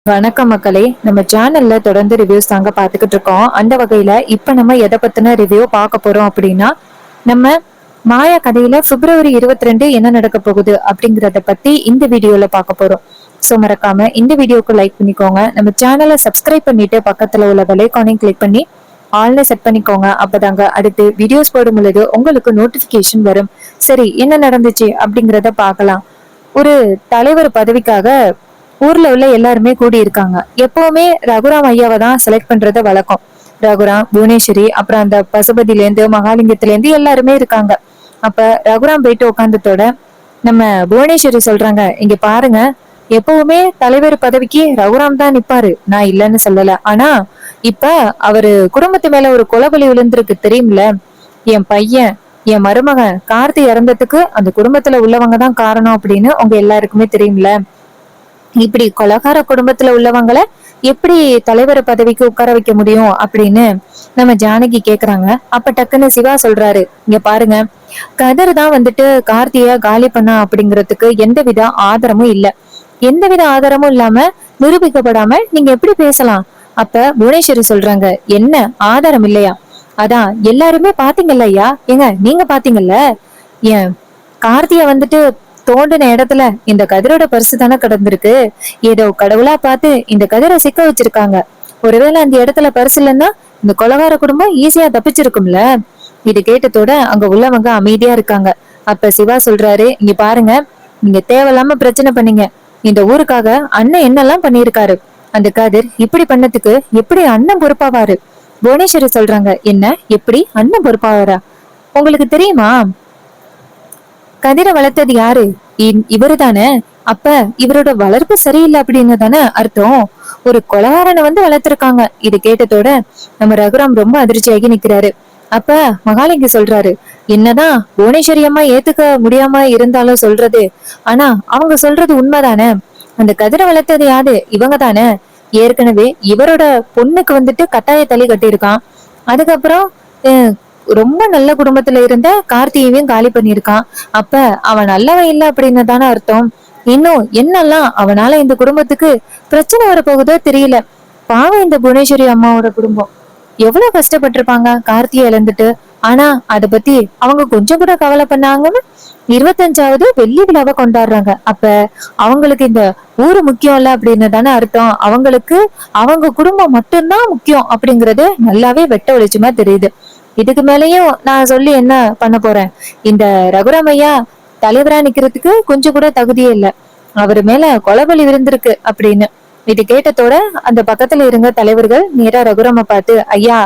வணக்கம் மக்களே. நம்ம சேனல்ல தொடர்ந்து ரிவ்யூஸ் தாங்க பாத்துக்கிட்டு இருக்கோம். அந்த வகையில இப்ப நம்ம எதை பத்தின ரிவ்யூ பார்க்க போறோம் அப்படின்னா, நம்ம மாயா கதையில February 22 என்ன நடக்க போகுது அப்படிங்கறத பத்தி இந்த வீடியோல பார்க்க போறோம். சோ மறக்காம இந்த வீடியோக்கு லைக் பண்ணிக்கோங்க. நம்ம சேனலை சப்ஸ்கிரைப் பண்ணிட்டு பக்கத்துல உள்ள பெல் ஐகானையும் கிளிக் பண்ணி ஆல்ல செட் பண்ணிக்கோங்க. அப்பதாங்க அடுத்து வீடியோஸ் போடும் பொழுது உங்களுக்கு நோட்டிபிகேஷன் வரும். சரி, என்ன நடந்துச்சு அப்படிங்கறத பார்க்கலாம். ஒரு தலைவர் பதவிக்காக ஊர்ல உள்ள எல்லாருமே கூடி இருக்காங்க. எப்பவுமே ரகுராம் ஐயாவை தான் செலக்ட் பண்றது வழக்கம். ரகுராம், புவனேஸ்வரி, அப்புறம் அந்த பசுபதியில இருந்து மகாலிங்கத்துல இருந்து எல்லாருமே இருக்காங்க. அப்ப ரகுராம் போயிட்டு உட்காந்துட்டோட நம்ம புவனேஸ்வரி சொல்றாங்க, இங்க பாருங்க, எப்பவுமே தலைவர் பதவிக்கு ரகுராம் தான் நிப்பாரு, நான் இல்லைன்னு சொல்லல. ஆனா இப்ப அவரு குடும்பத்து மேல ஒரு கொலபலி விழுந்திருக்கு தெரியுமில. என் பையன், என் மருமகன் கார்த்தி இறந்ததுக்கு அந்த குடும்பத்துல உள்ளவங்க தான் காரணம் அப்படின்னு உங்க எல்லாருக்குமே தெரியுமில. இப்படி கொலகார குடும்பத்துல உள்ளவங்களை எப்படி தலைவர் பதவிக்கு உட்கார வைக்க முடியும் அப்படின்னு நம்ம ஜானகி கேக்குறாங்க. அப்ப டக்குன்னு சிவா சொல்றாரு, இங்க பாருங்க, கதர் தான் வந்துட்டு கார்த்திய காலி பண்ணா அப்படிங்கறதுக்கு எந்தவித ஆதாரமும் இல்ல. எந்தவித ஆதாரமும் இல்லாம நிரூபிக்கப்படாம நீங்க எப்படி பேசலாம்? அப்ப புவனேஸ்வரி சொல்றாங்க, என்ன ஆதாரம் இல்லையா? அதான் எல்லாருமே பாத்தீங்கல்ல ஐயா, ஏங்க நீங்க பாத்தீங்கல்ல, ஏன் கார்த்திய வந்துட்டு தோண்டின இடத்துல இந்த கதிரோட பரிசு தானே கிடந்திருக்கு. ஏதோ கடவுளா பார்த்து இந்த கதிரை சிக்க வச்சிருக்காங்க. ஒருவேளை அந்த இடத்துல பரிசு இல்லைன்னா இந்த கொலகார குடும்பம் ஈஸியா தப்பிச்சிருக்கும்ல. இது கேட்டதோட அங்க உள்ளவங்க அமைதியா இருக்காங்க. அப்ப சிவா சொல்றாரு, இங்க பாருங்க, நீங்க தேவையில்லாம பிரச்சனை பண்ணீங்க. இந்த ஊருக்காக அண்ணன் என்னெல்லாம் பண்ணிருக்காரு. அந்த கதிர் இப்படி பண்ணதுக்கு எப்படி அண்ணன் பொறுப்பாவாரு? புவனேஸ்வரி சொல்றாங்க, என்ன எப்படி அண்ணன் பொறுப்பாவாரா? உங்களுக்கு தெரியுமா கதிரை வளர்த்தது யாரு? இவரு தானே. அப்ப இவரோட வளர்ப்பு சரியில்லை அப்படின்னு தானே அர்த்தம். ஒரு கொலகாரனை வந்து வளர்த்திருக்காங்க. இது கேட்டதோட நம்ம ரகுராம் ரொம்ப அதிர்ச்சியாகி நிக்கிறாரு. அப்ப மகாலிங்க சொல்றாரு, என்னதான் புவனேஸ்வரி அம்மா ஏத்துக்க முடியாம இருந்தாலும் சொல்றது, ஆனா அவங்க சொல்றது உண்மைதானே. அந்த கதிரை வளர்த்தது யாரு? இவங்க தானே. ஏற்கனவே இவரோட பொண்ணுக்கு வந்துட்டு கட்டாய தலி கட்டியிருக்கான். அதுக்கப்புறம் ரொம்ப நல்ல குடும்பத்துல இருந்த கார்த்தியையும் காலி பண்ணிருக்கான். அப்ப அவன் நல்லவன் இல்ல அப்படின்னு தானே அர்த்தம். இன்னும் என்னெல்லாம் அவனால இந்த குடும்பத்துக்கு பிரச்சனை வரப்போகுதோ தெரியல. பாவம் இந்த புவனேஸ்வரி அம்மாவோட குடும்பம் எவ்வளவு கஷ்டப்பட்டிருப்பாங்க கார்த்தியை இழந்துட்டு. ஆனா அத பத்தி அவங்க கொஞ்சம் கூட கவலை பண்ணாங்கன்னு 25வது வெள்ளி விழாவை கொண்டாடுறாங்க. அப்ப அவங்களுக்கு இந்த ஊரு முக்கியம் இல்ல அப்படின்னு தானே அர்த்தம். அவங்களுக்கு அவங்க குடும்பம் மட்டும்தான் முக்கியம் அப்படிங்கறது நல்லாவே வெட்ட வெளிச்சமா தெரியுது. இதுக்கு மேலயும் நான் சொல்லி என்ன பண்ண போறேன்? இந்த ரகுராமையா தலைவரா நிக்கிறதுக்கு கொஞ்சம் கூட தகுதியே இல்ல. அவரு மேல கொலபலி விழுந்திருக்கு அப்படின்னு. இது கேட்டதோட அந்த பக்கத்துல இருந்த தலைவர்கள் நேரா ரகுராம பார்த்து, ஐயா,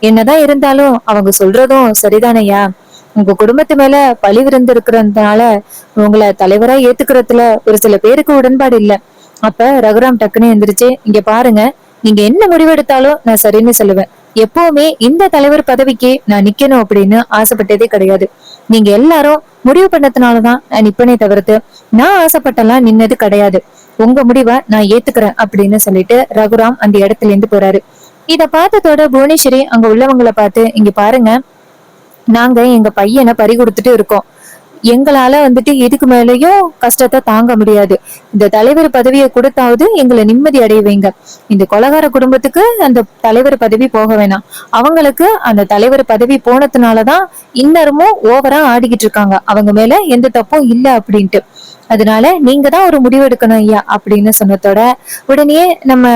என்னதான் இருந்தாலும் அவங்க சொல்றதும் சரிதானையா. உங்க குடும்பத்து மேல பழி விழுந்திருக்கிறதுனால உங்களை தலைவரா ஏத்துக்கிறதுல ஒரு சில பேருக்கு உடன்பாடு இல்ல. அப்ப ரகுராம் டக்குன்னு எந்திரிச்சு, இங்க பாருங்க, நீங்க என்ன முடிவெடுத்தாலும் நான் சரின்னு சொல்லுவேன். எப்பவுமே இந்த தலைவர் பதவிக்கு நான் நிக்கணும் அப்படின்னு ஆசைப்பட்டதே கிடையாது. நீங்க எல்லாரும் முடிவு பண்ணதுனாலதான் நான் நிப்பனே தவிர்த்து நான் ஆசைப்பட்டெல்லாம் நின்னது கிடையாது. உங்க முடிவை நான் ஏத்துக்கிறேன் அப்படின்னு சொல்லிட்டு ரகுராம் அந்த இடத்துல இருந்து போறாரு. இத பார்த்ததோட புவனேஸ்வரி அங்க உள்ளவங்களை பார்த்து, இங்க பாருங்க, நாங்க எங்க பையனை பறி கொடுத்துட்டு இருக்கோம். எங்களால வந்துட்டு இதுக்கு மேலயும் கஷ்டத்தை தாங்க முடியாது. இந்த தலைவர் பதவியை கொடுத்தாவது எங்களை நிம்மதி அடைய வைங்க. இந்த கொலகார குடும்பத்துக்கு அந்த தலைவர் பதவி போக வேணாம். அவங்களுக்கு அந்த தலைவர் பதவி போனதுனாலதான் இன்னமும் ஓவரா ஆடிக்கிட்டு இருக்காங்க. அவங்க மேல எந்த தப்பும் இல்ல அப்படின்ட்டு. அதனால நீங்க தான் ஒரு முடிவு எடுக்கணும் ஐயா அப்படின்னு சொன்னதோட உடனே நம்ம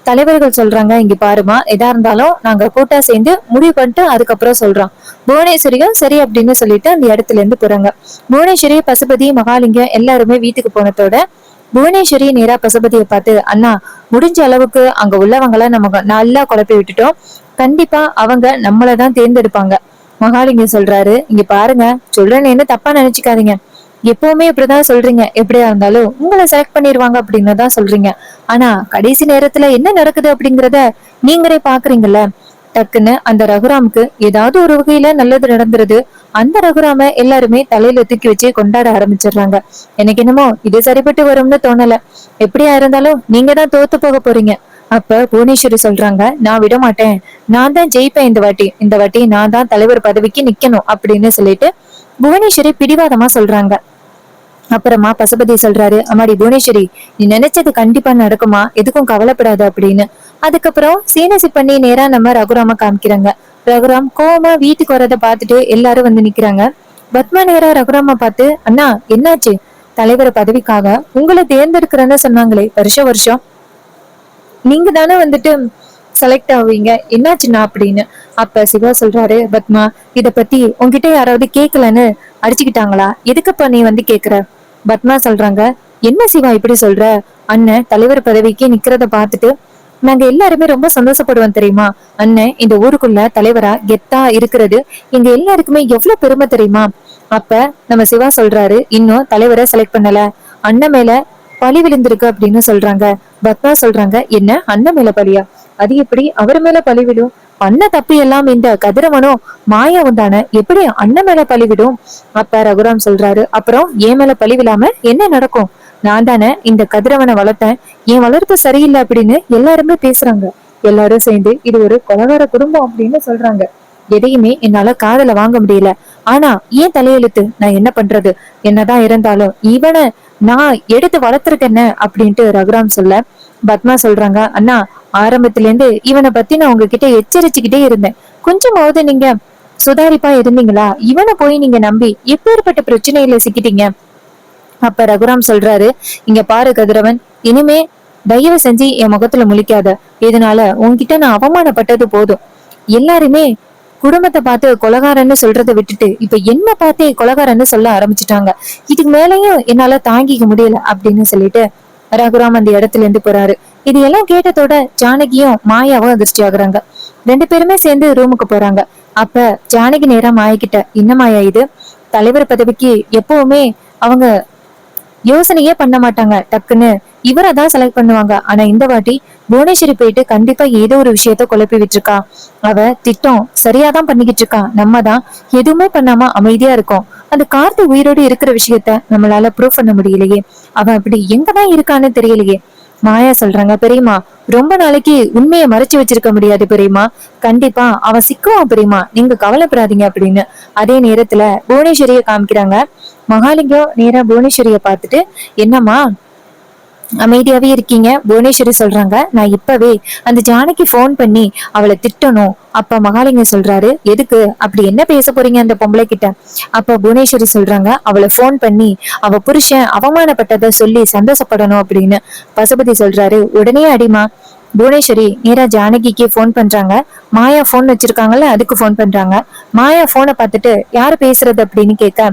தலைவர்கள் சொல்றாங்க, இங்க பாருமா, எதா இருந்தாலும் நாங்க கூட்டா சேர்ந்து முடிவு பண்ணிட்டு அதுக்கப்புறம் சொல்றோம். புவனேஸ்வரியும் சரி அப்படின்னு சொல்லிட்டு அந்த இடத்துல இருந்து போறாங்க. புவனேஸ்வரி, பசுபதி, மகாலிங்கம் எல்லாருமே வீட்டுக்கு போனதோட புவனேஸ்வரி நேரா பசுபதியை பார்த்து, அண்ணா, முடிஞ்ச அளவுக்கு அங்க உள்ளவங்களை நம்ம நல்லா குழப்பி விட்டுட்டோம். கண்டிப்பா அவங்க நம்மளதான் தேர்ந்தெடுப்பாங்க. மகாலிங்கம் சொல்றாரு, இங்க பாருங்க, சொல்றேன்னு தப்பா நினைச்சுக்காதீங்க. எப்பவுமே இப்படிதான் சொல்றீங்க. எப்படியா இருந்தாலும் உங்களை செலக்ட் பண்ணிருவாங்க அப்படின்னு தான் சொல்றீங்க. ஆனா கடைசி நேரத்துல என்ன நடக்குது அப்படிங்கறத நீங்களே பாக்குறீங்கல்ல. டக்குன்னு அந்த ரகுராமுக்கு ஏதாவது ஒரு வகையில நல்லது நடந்துருது. அந்த ரகுராம எல்லாருமே தலையில தூக்கி வச்சு கொண்டாட ஆரம்பிச்சிடுறாங்க. எனக்கு என்னமோ இது சரிப்பட்டு வரும்னு தோணல. எப்படியா இருந்தாலும் நீங்க தான் தோத்து போக போறீங்க. அப்ப புவனேஸ்வரி சொல்றாங்க, நான் விட மாட்டேன், நான் தான் ஜெயிப்பேன் இந்த வாட்டி நான் தான் தலைவர் பதவிக்கு நிக்கணும் அப்படின்னு சொல்லிட்டு புவனேஸ்வரி பிடிவாதமா சொல்றாங்க. அப்புறமா பசுபதி சொல்றாரு, அம்மாடி புவனேஸ்வரி, நீ நினைச்சது கண்டிப்பா நடக்குமா, எதுக்கும் கவலைப்படாத அப்படின்னு. அதுக்கப்புறம் சீனசி பண்ணி நேரா நம்ம ரகுராம காமிக்கிறாங்க. ரகுராம் கோவமா வீட்டுக்கு வரத பாத்துட்டு எல்லாரும் வந்து நிக்கிறாங்க. பத்மா நேரா ரகுராம பார்த்து, அண்ணா என்னாச்சு, தலைவர் பதவிக்காக உங்களை தேர்ந்தெடுக்கிறேன்னு சொன்னாங்களே வருஷம் வருஷம், நீங்க தானே வந்துட்டு செலக்ட் ஆவீங்க, என்னாச்சுன்னா அப்படின்னு. அப்ப சிவா சொல்றாரு, பத்மா இத பத்தி உன்கிட்ட யாராவது கேட்கலன்னு அடிச்சுக்கிட்டாங்களா, எதுக்குப்பா நீ வந்து கேக்குற. பத்மா சொல்றாங்க, என்ன சிவா இப்படி சொல்ற, அண்ணன் தலைவர் பதவிக்கு நிக்கிறத பார்த்துட்டு நாங்க எல்லாருமே ரொம்ப சந்தோஷப்படுவோம் தெரியுமா. அண்ணன் இந்த ஊருக்குள்ள தலைவரா கெத்தா இருக்கிறது எங்க எல்லாருக்குமே எவ்வளவு பெருமை தெரியுமா. அப்ப நம்ம சிவா சொல்றாரு, இன்னும் தலைவரை செலக்ட் பண்ணல, அண்ணன் மேல பழி விழுந்திருக்கு அப்படின்னு சொல்றாங்க. பத்மா சொல்றாங்க, என்ன அண்ணன் மேல பழியா, அது எப்படி அவர் மேல பழி விடும், பண்ண தப்பு எல்லாம் இந்த கதிரவனும் மாயாவும் தானே, எப்படி அண்ணன் மேல பழி விடும். அப்ப ரகுராம் சொல்றாரு, அப்புறம் என் மேல பழி விழாம என்ன நடக்கும், நான் தானே இந்த கதிரவனை வளர்த்தேன், என் வளர்ப்பு சரியில்லை அப்படின்னு எல்லாருமே பேசுறாங்க. எல்லாரும் சேர்ந்து இது ஒரு கொலகார குடும்பம் அப்படின்னு சொல்றாங்க. எதையுமே என்னால காதல வாங்க முடியல, ஆனா ஏன் தலையெழுத்து, நான் என்ன பண்றது, என்னதான் இருந்தாலும் இவனை நான் எடுத்து வளர்த்திருக்கேன்ன அப்படின்ட்டு ரகுராம் சொல்ல. பத்மா சொல்றாங்க, அண்ணா ஆரம்பத்துல இருந்து இவனை பத்தி நான் உங்ககிட்ட எச்சரிச்சுக்கிட்டே இருந்தேன், கொஞ்சமாவது நீங்க சுதாரிப்பா இருந்தீங்களா, இவனை போய் நீங்க நம்பி எப்பேற்பட்ட பிரச்சனையில சிக்கிட்டீங்க. அப்ப ரகுராம் சொல்றாரு, இங்க பாரு கதிரவன், இனிமே தயவு செஞ்சு என் முகத்துல முழிக்காத, இதனால உன்கிட்ட நான் அவமானப்பட்டது போதும். எல்லாருமே குடும்பத்தை பார்த்து கொலகாரன்னு சொல்றதை விட்டுட்டு இப்ப என்ன பார்த்தே கொலகாரன்னு சொல்ல ஆரம்பிச்சுட்டாங்க, இதுக்கு மேலயும் என்னால தாங்கிக்க முடியல அப்படின்னு சொல்லிட்டு ரகுராம் அந்த இடத்துல இருந்து போறாரு. இது எல்லாம் கேட்டதோட ஜானகியும் மாயாவும் அதிர்ச்சி ஆகுறாங்க. ரெண்டு பேருமே சேர்ந்து ரூமுக்கு போறாங்க. அப்ப ஜானகி நேரா மாயா கிட்ட, என்ன மாயா இது, தலைவர் பதவிக்கு எப்பவுமே அவங்க யோசனையே பண்ண மாட்டாங்க, டக்குன்னு இவரை தான் செலக்ட் பண்ணுவாங்க, ஆனா இந்த வாட்டி புவனேஸ்வரி போயிட்டு கண்டிப்பா ஏதோ ஒரு விஷயத்த குழப்பி விட்டுருக்கா, அவ திட்டம் சரியாதான் பண்ணிக்கிட்டு இருக்கா, நம்ம தான் எதுவுமே பண்ணாம அமைதியா இருக்கோம், அந்த கார்த்தி உயிரோடு இருக்கிற விஷயத்த நம்மளால ப்ரூவ் பண்ண முடியலையே, அவன் அப்படி எங்கதான் இருக்கான்னு தெரியலையே. மாயா சொல்றாங்க, பெரியமா ரொம்ப நாளைக்கு உண்மையை மறைச்சு வச்சிருக்க முடியாது பெரியமா, கண்டிப்பா அவன் சிக்குவான் பெரியமா, நீங்க கவலைப்படாதீங்க அப்படின்னு. அதே நேரத்துல புவனேஸ்வரிய காமிக்கிறாங்க. மகாலிங்கம் நேரா புவனேஸ்வரிய பார்த்துட்டு, என்னம்மா அமைதியாவே இருக்கீங்க. புவனேஸ்வரி சொல்றாங்க, நான் இப்பவே அந்த ஜானகி போன் பண்ணி அவளை திட்டணும். அப்ப மகாலிங்கம் சொல்றாரு, எதுக்கு, அப்படி என்ன பேச போறீங்க அந்த பொம்பளை கிட்ட. அப்ப புவனேஸ்வரி சொல்றாங்க, அவளை போன் பண்ணி அவ புருஷன் அவமானப்பட்டதை சொல்லி சந்தோஷப்படணும் அப்படின்னு. பசுபதி சொல்றாரு, உடனே அடிமா. புவனேஸ்வரி நேரா ஜானகிக்கு போன் பண்றாங்க. மாயா போன் வச்சிருக்காங்கல்ல, அதுக்கு போன் பண்றாங்க. மாயா போனை பார்த்துட்டு யாரு பேசுறது அப்படின்னு கேட்க,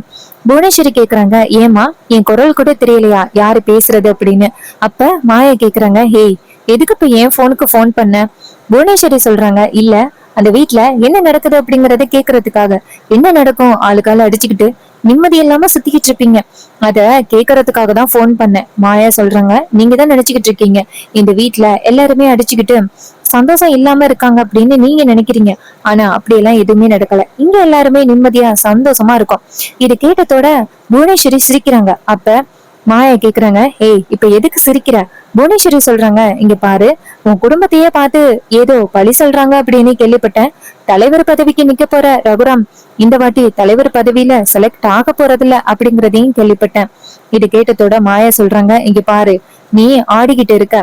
புவனேஸ்வரி கேக்குறாங்க, ஏமா என் குரல் கூட தெரியலையா யாரு பேசுறது அப்படின்னு. அப்ப மாயா கேக்குறாங்க, ஹேய் எதுக்கு இப்ப என் போனுக்கு போன் பண்ண. புவனேஸ்வரி சொல்றாங்க, இல்ல அந்த வீட்டுல என்ன நடக்குது அப்படிங்கறத கேக்குறதுக்காக. என்ன நடக்கும், ஆளுக்கால அடிச்சுக்கிட்டு நிம்மதி இல்லாம சுத்திக்கிட்டு இருப்பீங்க, அத கேக்குறதுக்காக தான் போன் பண்ணேன். மாயா சொல்றாங்க, நீங்க தான் நினைச்சுக்கிட்டு இருக்கீங்க இந்த வீட்டுல எல்லாருமே அடிச்சுக்கிட்டு சந்தோஷம் இல்லாம இருக்காங்க அப்படின்னு நீங்க நினைக்கிறீங்க, ஆனா அப்படியெல்லாம் எதுவுமே நடக்கல, இங்க எல்லாருமே நிம்மதியா சந்தோஷமா இருக்கும். இது கேட்டதோட புவனேஸ்வரி சிரிக்கிறாங்க. அப்ப மாயா கேக்குறாங்க, ஏய் இப்ப எதுக்கு சிரிக்கிற. புவனேஸ்வரி சொல்றாங்க, இங்க பாரு, உன் குடும்பத்தையே பார்த்து ஏதோ பழி சொல்றாங்க அப்படின்னு கேள்விப்பட்டேன், தலைவர் பதவிக்கு நிக்க போற ரகுராம் இந்த வாட்டி தலைவர் பதவியில செலக்ட் ஆக போறதில்ல அப்படிங்கறதையும் கேள்விப்பட்டேன். இது கேட்டதோட மாயா சொல்றாங்க, இங்க பாரு, நீ ஆடிக்கிட்டு இருக்க,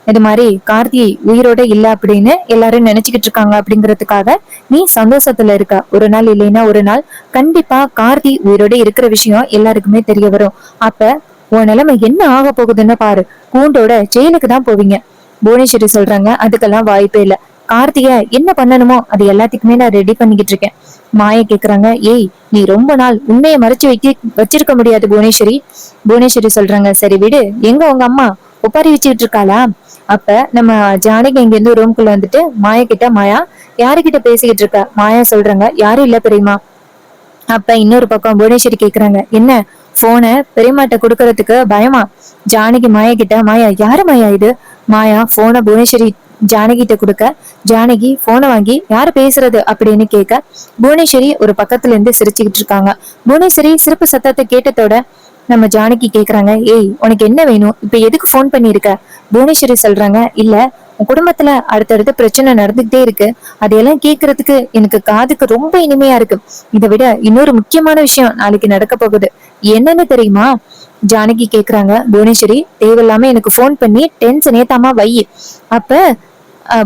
இது மாதிரி கார்த்தி உயிரோட இல்ல அப்படின்னு எல்லாரும் நினைச்சுக்கிட்டு இருக்காங்க அப்படிங்கறதுக்காக நீ சந்தோஷத்துல இருக்க, ஒரு நாள் இல்லைன்னா ஒரு நாள் கண்டிப்பா கார்த்தி உயிரோட இருக்கிற விஷயம் எல்லாருக்குமே தெரிய வரும். அப்ப உன் நிலைமை என்ன ஆக போகுதுன்னு பாரு, கூண்டோட ஜெயிலுக்கு தான் போவீங்க. புவனேஸ்வரி சொல்றாங்க, அதுக்கெல்லாம் வாய்ப்பே இல்ல, கார்த்திய என்ன பண்ணணுமோ அது எல்லாத்துக்குமே நான் ரெடி பண்ணிக்கிட்டு இருக்கேன். மாய கேக்குறாங்க, ஏய் நீ ரொம்ப நாள் உண்மையை மறைச்சு வச்சிருக்க முடியாது புவனேஸ்வரி. புவனேஸ்வரி சொல்றாங்க, சரி விடு, எங்க உங்க அம்மா ஒப்பாரி வச்சுக்கிட்டு இருக்காளா. அப்ப நம்ம ஜானகி இங்க இருந்து ரூம்குள்ள வந்துட்டு மாயா கிட்ட, மாயா யாருகிட்ட பேசிக்கிட்டு இருக்க. மாயா சொல்றாங்க, யாரும் இல்ல பெரியமா. அப்ப இன்னொரு பக்கம் புவனேஸ்வரி கேக்குறாங்க, என்ன போனை பெரியமாட்ட குடுக்கறதுக்கு பயமா. ஜானகி மாயா கிட்ட, மாயா யாரு மாயா இது. மாயா போனை புவனேஸ்வரி ஜானகிட்ட கொடுக்க, ஜானகி போனை வாங்கி யாரு பேசுறது அப்படின்னு கேட்க, புவனேஸ்வரி ஒரு பக்கத்துல இருந்து சிரிச்சுக்கிட்டு இருக்காங்க. புவனேஸ்வரி சிரிப்பு சத்தத்தை கேட்டதோட நம்ம ஜானகி கேக்குறாங்க, ஏய் உனக்கு என்ன வேணும், இப்ப எதுக்கு போன் பண்ணிருக்க. புவனேஸ்வரி சொல்றாங்க, இல்ல உன் குடும்பத்துல அடுத்தடுத்து பிரச்சனை நடந்துகிட்டே இருக்கு, அதையெல்லாம் கேக்குறதுக்கு எனக்கு காதுக்கு ரொம்ப இனிமையா இருக்கு. இதை விட இன்னொரு முக்கியமான விஷயம் நாளைக்கு நடக்க போகுது, என்னன்னு தெரியுமா. ஜானகி கேக்குறாங்க, புவனேஸ்வரி தேவையில்லாம எனக்கு போன் பண்ணி டென்ஷன் ஏத்தாம வை. அப்ப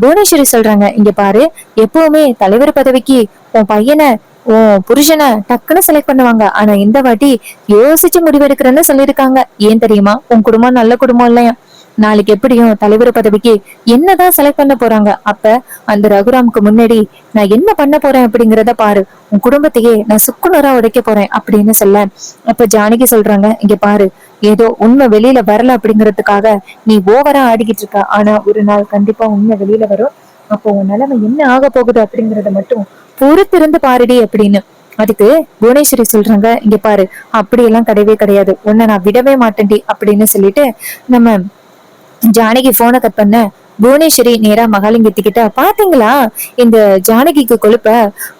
புவனேஸ்வரி சொல்றாங்க, இங்க பாரு, எப்பவுமே தலைவர் பதவிக்கு உன் பையனை உன் புருஷனை டக்குன்னு செலக்ட் பண்ணுவாங்க. ஆனா இந்த வாட்டி யோசிச்சு முடிவெடுக்கிறேன்னு சொல்லியிருக்காங்க. ஏன் தெரியுமா? உன் குடும்பம் நல்ல குடும்பம் இல்லையா? நாளைக்கு எப்படியும் தலைவர் பதவிக்கு என்னதான் செலக்ட் பண்ண போறாங்க. அப்ப அந்த ரகுராமுக்கு முன்னாடி நான் என்ன பண்ண போறேன் அப்படிங்கறத பாரு. உன் குடும்பத்தையே நான் சுக்குநூறா உடைக்க போறேன் அப்படின்னு சொல்ல, அப்ப ஜானகி சொல்றாங்க, இங்க பாரு, ஏதோ உண்மை வெளியில வரல அப்படிங்கறதுக்காக நீ ஓவரா ஆடிக்கிட்டு இருக்க. ஆனா ஒரு நாள் கண்டிப்பா உண்மை வெளியில வரும். அப்போ உன் நிலைமை என்ன ஆக போகுது அப்படிங்கறத மட்டும் பொறுத்திருந்து பாருடி அப்படின்னு. அதுக்கு புவனேஸ்வரி சொல்றாங்க, இங்க பாரு, அப்படியெல்லாம் கிடையவே கிடையாது, உன்னை நான் விடவே மாட்டேன்டி அப்படின்னு சொல்லிட்டு நம்ம ஜானகி போனை கட் பண்ண புவனேஸ்வரி நேரா மகாலிங்கத்துக்கிட்ட, பாத்தீங்களா இந்த ஜானகிக்கு கொழுப்ப,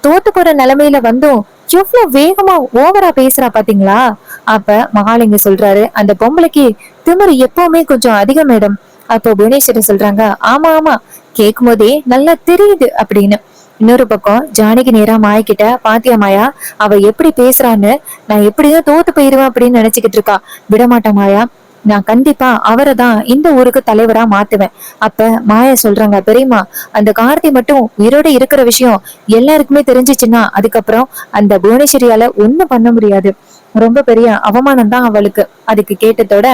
தோத்து போற நிலைமையில வந்தும் எவ்வளவு வேகமா ஓவரா பேசுறா பாத்தீங்களா? அப்ப மகாலிங்க சொல்றாரு, அந்த பொம்பளைக்கு திமிரு எப்பவுமே கொஞ்சம் அதிகம் மேடம். அப்போ புவனேஸ்வரி சொல்றாங்க, ஆமா ஆமா, கேக்கும் போதே நல்லா தெரியுது அப்படின்னு. இன்னொரு பக்கம் ஜானகி நேரா மாயா கிட்ட, பாத்தியா மாயா, அவ எப்படி பேசுறான்னு, நான் எப்படியும் தோத்து போயிருவேன் அப்படின்னு நினைச்சுக்கிட்டு இருக்கா. விடமாட்டா மாயா, நான் கண்டிப்பா அவரை தான் இந்த ஊருக்கு தலைவரா மாத்துவேன். அப்ப மாயா சொல்றாங்க, பெரியம்மா, அந்த கார்த்தி மட்டும் உயிரோட இருக்கிற விஷயம் எல்லாருக்குமே தெரிஞ்சிச்சுன்னா அதுக்கப்புறம் அந்த புவனேஸ்வரியால ஒண்ணும் பண்ண முடியாது. ரொம்ப பெரிய அவமானம் தான் அவளுக்கு. அதுக்கு கேட்டதோட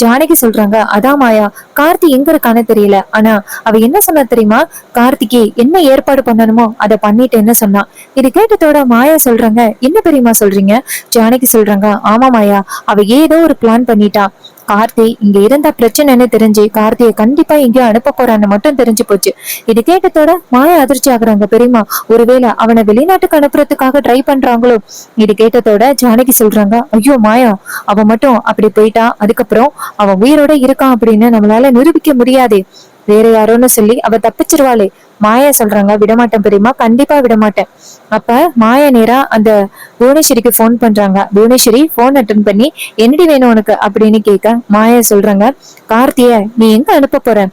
ஜானகி சொல்றாங்க, அதான் மாயா, கார்த்தி எங்க இருக்கான்னு தெரியல. ஆனா அவ என்ன சொன்னா தெரியுமா? கார்த்திக்கு என்ன ஏற்பாடு பண்ணணுமோ அதை பண்ணிட்டு என்ன சொன்னா. இது கேட்டதோட மாயா சொல்றாங்க, என்ன பெரியம்மா சொல்றீங்க? ஜானகி சொல்றாங்க, ஆமா மாயா, அவ ஏதோ ஒரு பிளான் பண்ணிட்டா. கார்த்தி இங்க இருந்தா பிரச்சனைன்னு தெரிஞ்சு கார்த்தியை கண்டிப்பா எங்கேயோ அனுப்ப போறான்னு மட்டும் தெரிஞ்சு போச்சு. இது கேட்டதோட மாயா அதிர்ச்சி ஆகுறாங்க, பெரியம்மா, ஒருவேளை அவனை வெளிநாட்டுக்கு அனுப்புறதுக்காக ட்ரை பண்றாங்களோ. இது கேட்டதோட ஜானகி சொல்றாங்க, ஐயோ மாயா, அவன் மட்டும் அப்படி போயிட்டா அதுக்கப்புறம் அவன் உயிரோட இருக்கான் அப்படின்னு நம்மளால நிரூபிக்க முடியாதே. வேற யாரோன்னு சொல்லி அவ தப்பிச்சிருவாளே. மாயா சொல்றாங்க, விடமாட்டேன் பெரியம்மா, கண்டிப்பா விடமாட்டேன். அப்ப மாயா நேரா அந்த புவனேஸ்வரிக்கு போன் பண்றாங்க. புவனேஸ்வரி போன் அட்டன் பண்ணி, என்னடி வேணும் உனக்கு அப்படின்னு கேட்க, மாயா சொல்றாங்க, கார்த்திய நீ எங்க அனுப்ப போற?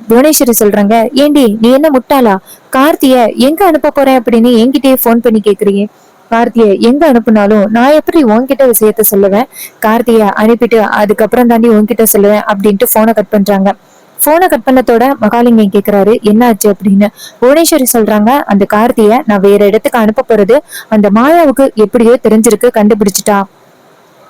புவனேஸ்வரி சொல்றாங்க, ஏண்டி நீ என்ன முட்டாளா? கார்த்திய எங்க அனுப்ப போறேன் அப்படின்னு என்கிட்டயே போன் பண்ணி கேக்குறீங்க. கார்த்திய எங்க அனுப்புனாலும் நான் எப்படி உன்கிட்ட விஷயத்த சொல்லுவேன்? கார்த்திய அனுப்பிட்டு அதுக்கப்புறம் தாண்டி உன்கிட்ட சொல்லுவேன் அப்படின்ட்டு போனை கட் பண்றாங்க. போனை கட் பண்ணத்தோட மகாலிங்கம் கேக்குறாரு, என்ன ஆச்சு அப்படின்னு. புவனேஸ்வரி சொல்றாங்க, அந்த கார்த்திய நான் வேற இடத்துக்கு அனுப்ப போறது அந்த மாயாவுக்கு எப்படியோ தெரிஞ்சிருக்கு, கண்டுபிடிச்சிட்டா.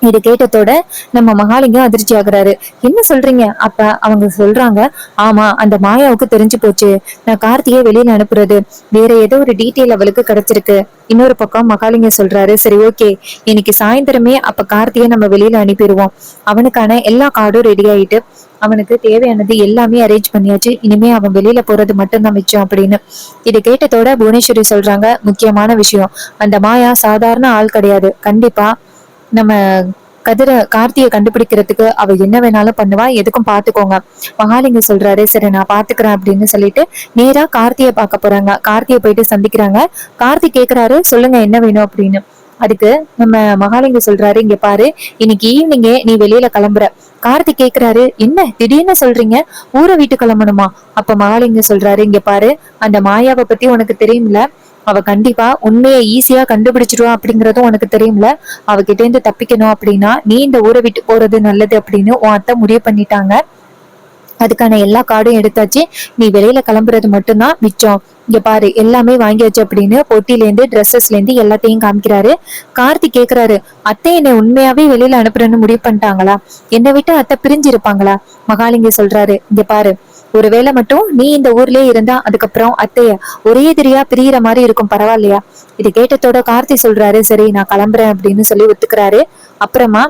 இது கேட்டதோட நம்ம மகாலிங்கம் அதிர்ச்சி ஆகுறாரு. என்ன சொல்றீங்க? அப்ப அவங்க சொல்றாங்க, ஆமா, அந்த மாயாவுக்கு தெரிஞ்சு போச்சு, நான் கார்த்தியை வெளியில அனுப்புறது வேற ஏதோ ஒரு டீட்டெயில் அவளுக்கு கிடைச்சிருக்கு. இன்னொரு பக்கம் மகாலிங்கம் சொல்றாரு, சரி ஓகே, இன்னைக்கு சாயந்தரமே அப்ப கார்த்தியை நம்ம வெளியில அனுப்பிடுவோம். அவனுக்கான எல்லா கார்டும் ரெடி ஆயிட்டு அவனுக்கு தேவையானது எல்லாமே அரேஞ்ச் பண்ணியாச்சு. இனிமே அவன் வெளியில போறது மட்டும்தான் மிச்சம் அப்படின்னு. இது கேட்டதோட புவனேஸ்வரி சொல்றாங்க, முக்கியமான விஷயம், அந்த மாயா சாதாரண ஆள் கிடையாது. கண்டிப்பா நம்ம கார்த்தியை கண்டுபிடிக்கிறதுக்கு அவ என்ன வேணாலும் பண்ணுவா, எதுக்கும் பாத்துக்கோங்க. மகாலிங்க சொல்றாரு, சரி நான் பாத்துக்கிறேன் அப்படின்னு சொல்லிட்டு நேரா கார்த்தியை பார்க்க போறாங்க. கார்த்தியை போயிட்டு சந்திக்கிறாங்க. கார்த்தி கேக்குறாரு, சொல்லுங்க என்ன வேணும் அப்படின்னு. அதுக்கு நம்ம மகாலிங்க சொல்றாரு, இங்க பாரு, இன்னைக்கு ஈவினிங்கே நீ வெளியில கிளம்புற. கார்த்தி கேக்குறாரு, என்ன திடீர்னு சொல்றீங்க, ஊரை வீட்டு கிளம்பணுமா? அப்ப மகாலிங்க சொல்றாரு, இங்க பாரு, அந்த மாயாவை பத்தி உனக்கு தெரியும்ல, அவ கண்டிப்பா உண்மையை ஈஸியா கண்டுபிடிச்சிருவா அப்படிங்கறதும் உனக்கு தெரியும்ல. அவகிட்ட இருந்து தப்பிக்கணும் அப்படின்னா நீ இந்த ஊரை விட்டு போறது நல்லது அப்படின்னு உன் அத்தை முடிவு பண்ணிட்டாங்க. அதுக்கான எல்லா கார்டும் எடுத்தாச்சு. நீ வெளியில கிளம்புறது மட்டும்தான் மிச்சம். இங்க பாரு, எல்லாமே வாங்கியாச்சு அப்படின்னு பொட்டில இருந்து ட்ரெஸ்ஸஸ்ல இருந்து எல்லாத்தையும் காமிக்கிறாரு. கார்த்தி கேக்குறாரு, அத்தை என்னை உண்மையாவே வெளியில அனுப்புறேன்னு முடிவு பண்ணிட்டாங்களா? என்னை விட்டு அத்தை பிரிஞ்சு இருப்பாங்களா? மகாலிங்க சொல்றாரு, இங்க பாரு, ஒருவேளை மட்டும் நீ இந்த ஊர்லயே இருந்தா அதுக்கப்புறம் அத்தைய ஒரே எதிரியா பிரியற மாதிரி இருக்கும், பரவாயில்லையா? இது கேட்டதோட கார்த்தி சொல்றாரு, சரி நான் கிளம்புறேன் அப்படின்னு சொல்லி ஒத்துக்கிறாரு. அப்புறமா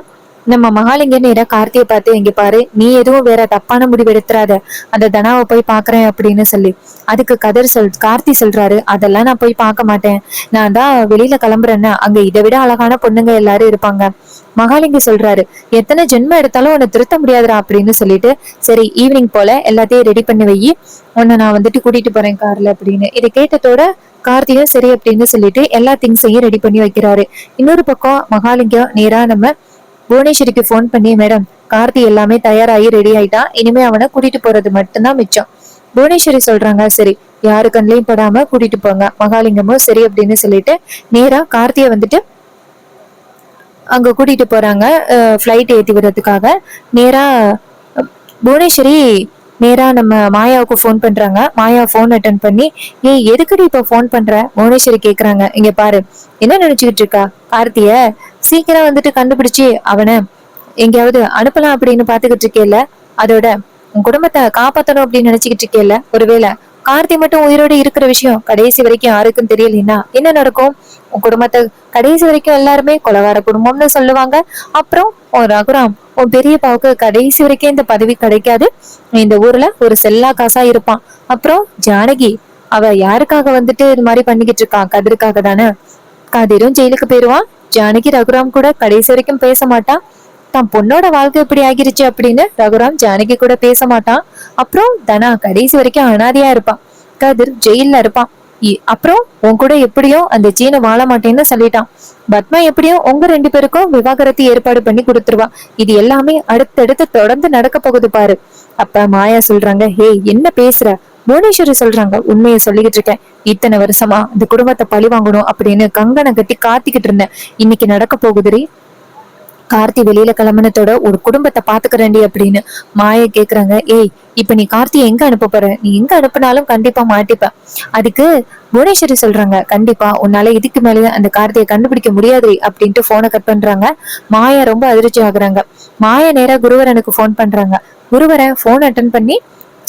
நம்ம மகாலிங்க நேரா கார்த்தியை பார்த்து, இங்க பாரு, நீ எதுவும் வேற தப்பான முடிவு எடுத்துறாத, அந்த தனாவை போய் பாக்குறேன் அப்படின்னு சொல்லி. அதுக்கு கார்த்தி சொல்றாரு, அதெல்லாம் நான் போய் பார்க்க மாட்டேன், நான் தான் வெளியில கிளம்புறேன்னா அங்க இதை விட அழகான பொண்ணுங்க எல்லாரும் இருப்பாங்க. மகாலிங்க சொல்றாரு, எத்தனை ஜென்மம் எடுத்தாலும் உன்னை திருத்த முடியாதுடா அப்படின்னு சொல்லிட்டு, சரி ஈவினிங் போல எல்லாத்தையும் ரெடி பண்ணி வை, உன்னை நான் வந்துட்டு கூட்டிட்டு போறேன் கார்ல அப்படின்னு. இதை கேட்டதோட கார்த்தியும் சரி அப்படின்னு சொல்லிட்டு எல்லா திங்ஸையும் ரெடி பண்ணி வைக்கிறாரு. இன்னொரு பக்கம் மகாலிங்கம் நேரா நம்ம புவனேஸ்வரிக்கு போன் பண்ணி, மேடம், கார்த்தி எல்லாமே தயாராகி ரெடி ஆயிட்டான், இனிமே அவனை கூட்டிட்டு போறது மட்டும்தான் மிச்சம். புவனேஸ்வரி சொல்றாங்க, சரி யாரு கண்ணிலையும் படாம கூட்டிட்டு போங்க. மகாலிங்கமும் சரி அப்படின்னு சொல்லிட்டு நேரா கார்த்திய வந்துட்டு அங்க கூட்டிட்டு போறாங்க. ஃபிளைட் ஏத்தி விடுறதுக்காக. நேரா புவனேஸ்வரி நேரா நம்ம மாயாவுக்கு ஃபோன் பண்றாங்க. மாயா ஃபோன் அட்டன் பண்ணி, ஏய் எதுக்குடி இப்ப ஃபோன் பண்ற? புவனேஸ்வரி கேக்குறாங்க. இங்க பாரு, என்ன நினைச்சுக்கிட்டு இருக்கா? கார்த்திய சீக்கிரம் வந்துட்டு கண்டுபிடிச்சு அவனை எங்கேயாவது அனுப்பலாம் அப்படின்னு பாத்துக்கிட்டு இருக்கேல்ல, அதோட உன் குடும்பத்தை காப்பாத்தணும் அப்படின்னு நினைச்சுக்கிட்டு இருக்கேல்ல, ஒருவேளை கார்த்தி மட்டும் உயிரோட இருக்கிற விஷயம் கடைசி வரைக்கும் யாருக்கும் தெரியலன்னா என்ன நடக்கும்? உன் குடும்பத்தை கடைசி வரைக்கும் எல்லாருமே கொலகார குடும்பம்னு சொல்லுவாங்க. அப்புறம் உன் ரகுராம் உன் பெரியப்பாவுக்கு கடைசி வரைக்கும் இந்த பதவி கிடைக்காது. இந்த ஊர்ல ஒரு செல்லா காசா இருப்பான். அப்புறம் ஜானகி, அவ யாருக்காக வந்துட்டு இது மாதிரி பண்ணிக்கிட்டு இருக்கான்? கதிருக்காக தானே. கதிரும் ஜெயிலுக்கு போயிருவான். ஜானகி ரகுராம் கூட கடைசி வரைக்கும் பேச மாட்டான். தான் பொண்ணோட வாழ்க்கை இப்படி ஆகிருச்சு அப்படின்னு ரகுராம் ஜானகி கூட பேச மாட்டான். அப்புறம் தனா கடைசி வரைக்கும் அனாதையா இருப்பான். கதிர் ஜெயில்ல இருப்பான். அப்புறம் உன் கூட எப்படியும் அந்த சீன வாழ மாட்டேன்னு சொல்லிட்டான். பத்மா எப்படியும் உங்க 2 பேருக்கும் விவாகரத்து ஏற்பாடு பண்ணி கொடுத்துருவா. இது எல்லாமே அடுத்தடுத்து தொடர்ந்து நடக்க போகுது பாரு. அப்ப மாயா சொல்றாங்க, ஹே என்ன பேசுற? புவனேஸ்வரி சொல்றாங்க, உண்மையை சொல்லிக்கிட்டு இருக்கேன். இத்தனை வருஷமா இந்த குடும்பத்தை பழி வாங்கணும் அப்படின்னு கங்கணம் கட்டி காத்திக்கிட்டு இருந்தேன். இன்னைக்கு நடக்க போகுதுரி. கார்த்தி வெளியில கிளம்புனதோட ஒரு குடும்பத்தை பாத்துக்கிறேன்டி அப்படின்னு மாய கேக்குறாங்க. ஏய் இப்ப நீ கார்த்தியை எங்க அனுப்ப போற? நீ எங்க அனுப்புனாலும் கண்டிப்பா மாட்டிப்ப. அதுக்கு புவனேஸ்வரி சொல்றாங்க, கண்டிப்பா உன்னால இதுக்கு மேலேயே அந்த கார்த்தியை கண்டுபிடிக்க முடியாது அப்படின்ட்டு போனை கட் பண்றாங்க. மாயா ரொம்ப அதிர்ச்சி ஆகுறாங்க. மாயா நேரா குருவரனுக்கு போன் பண்றாங்க. குருவரன் போன் அட்டன் பண்ணி,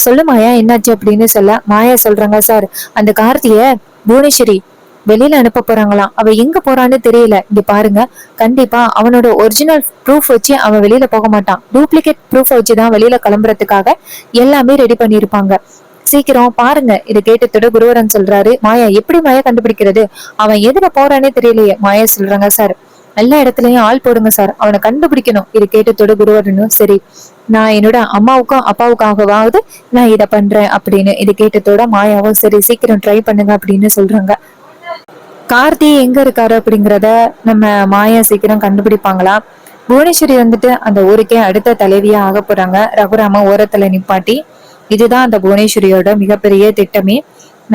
சொல்லு மாயா என்னாச்சு அப்படின்னு சொல்ல, மாயா சொல்றாங்க, சார் அந்த கார்த்திய புவனேஸ்வரி வெளியில அனுப்ப போறாங்களாம். அவ எங்க போறான்னு தெரியல. இங்க பாருங்க, கண்டிப்பா அவனோட ஒரிஜினல் ப்ரூஃப் வச்சு அவன் வெளியில போக மாட்டான். டூப்ளிகேட் ப்ரூஃப் வச்சுதான் வெளியில கிளம்புறதுக்காக எல்லாமே ரெடி பண்ணிருப்பாங்க. சீக்கிரம் பாருங்க. இதை கேட்டதோட குருவரன் சொல்றாரு, மாயா எப்படி மாயா கண்டுபிடிக்கிறது? அவன் எதுல போறானே தெரியலையே. மாயா சொல்றாங்க, சார் எல்லா இடத்துலயும் ஆள் போடுங்க சார், அவனை கண்டுபிடிக்கணும். இது கேட்டதோட குருவரனும், சரி நான் என்னோட அம்மாவுக்கும் அப்பாவுக்காகவாவது நான் இதை பண்றேன் அப்படின்னு இது கேட்டதோட மாயாவும், சரி சீக்கிரம் ட்ரை பண்ணுங்க அப்படின்னு சொல்றாங்க. கார்த்தி எங்க இருக்காரு அப்படிங்கறத நம்ம மாயா சீக்கிரம் கண்டுபிடிப்பாங்களா? புவனேஸ்வரி வந்துட்டு அந்த ஊருக்கே அடுத்த தலைவியா ஆக போறாங்க. ரகுராம ஓரத்துல நிப்பாட்டி, இதுதான் அந்த புவனேஸ்வரியோட மிகப்பெரிய திட்டமே.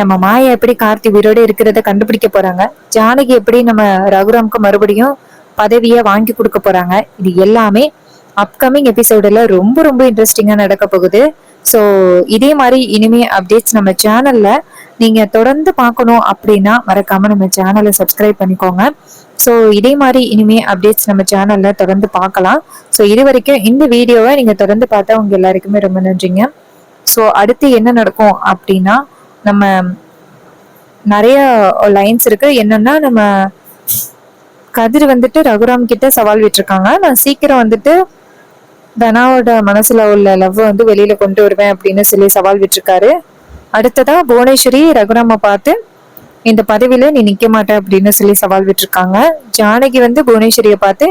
நம்ம மாயா எப்படி கார்த்தி உயிரோட இருக்கிறத கண்டுபிடிக்க போறாங்க, ஜானகி எப்படி நம்ம ரகுராமுக்கு மறுபடியும் பதவியை வாங்கி கொடுக்க போறாங்க, இது எல்லாமே அப்கமிங் எபிசோடுல ரொம்ப ரொம்ப இன்ட்ரெஸ்டிங்கா நடக்க போகுது. ஸோ இதே மாதிரி இனிமே அப்டேட்ஸ் நம்ம சேனல்ல நீங்க தொடர்ந்து பார்க்கணும் அப்படின்னா மறக்காம நம்ம சேனலை சப்ஸ்கிரைப் பண்ணிக்கோங்க. ஸோ இதே மாதிரி இனிமே அப்டேட்ஸ் நம்ம சேனல்ல தொடர்ந்து பார்க்கலாம். ஸோ இது வரைக்கும் இந்த வீடியோவை நீங்க தொடர்ந்து பார்த்தா உங்க எல்லாருக்குமே ரொம்ப நன்றிங்க. ஸோ அடுத்து என்ன நடக்கும் அப்படின்னா, நம்ம நிறைய லைன்ஸ் இருக்கு. என்னன்னா, நம்ம கதிர் வந்துட்டு ரகுராம் கிட்ட சவால் விட்டுருக்காங்க, நான் சீக்கிரம் வந்துட்டு தனாவோட மனசுல உள்ள லவ் வந்து வெளியில கொண்டு வருவேன் அப்படின்னு சொல்லி சவால் விட்டுருக்காரு. அடுத்ததா புவனேஸ்வரி ரகுராம பார்த்து, இந்த பதவியில நீ நிக்க மாட்ட அப்படின்னு சொல்லி சவால் விட்டுருக்காங்க. ஜானகி வந்து புவனேஸ்வரிய பார்த்து,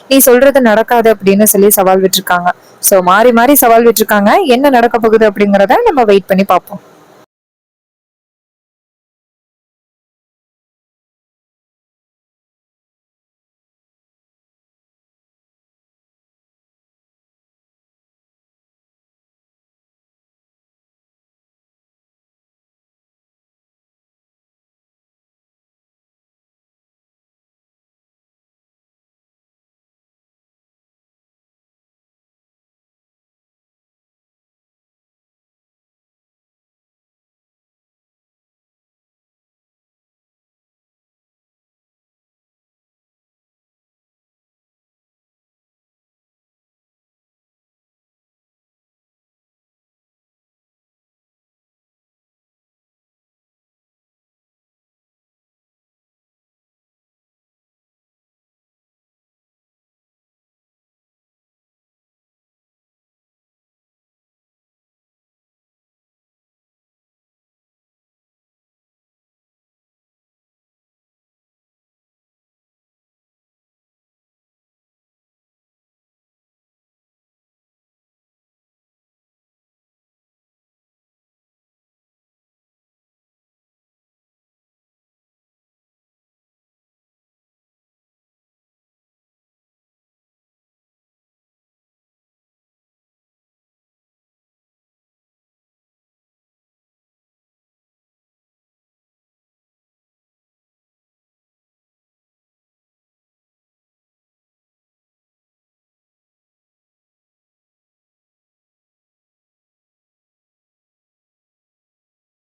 நீ சொல்றது நடக்காது அப்படின்னு சொல்லி சவால் விட்டுருக்காங்க. சோ மாறி மாறி சவால் விட்டுருக்காங்க. என்ன நடக்க போகுது அப்படிங்கறத நம்ம வெயிட் பண்ணி பார்ப்போம்.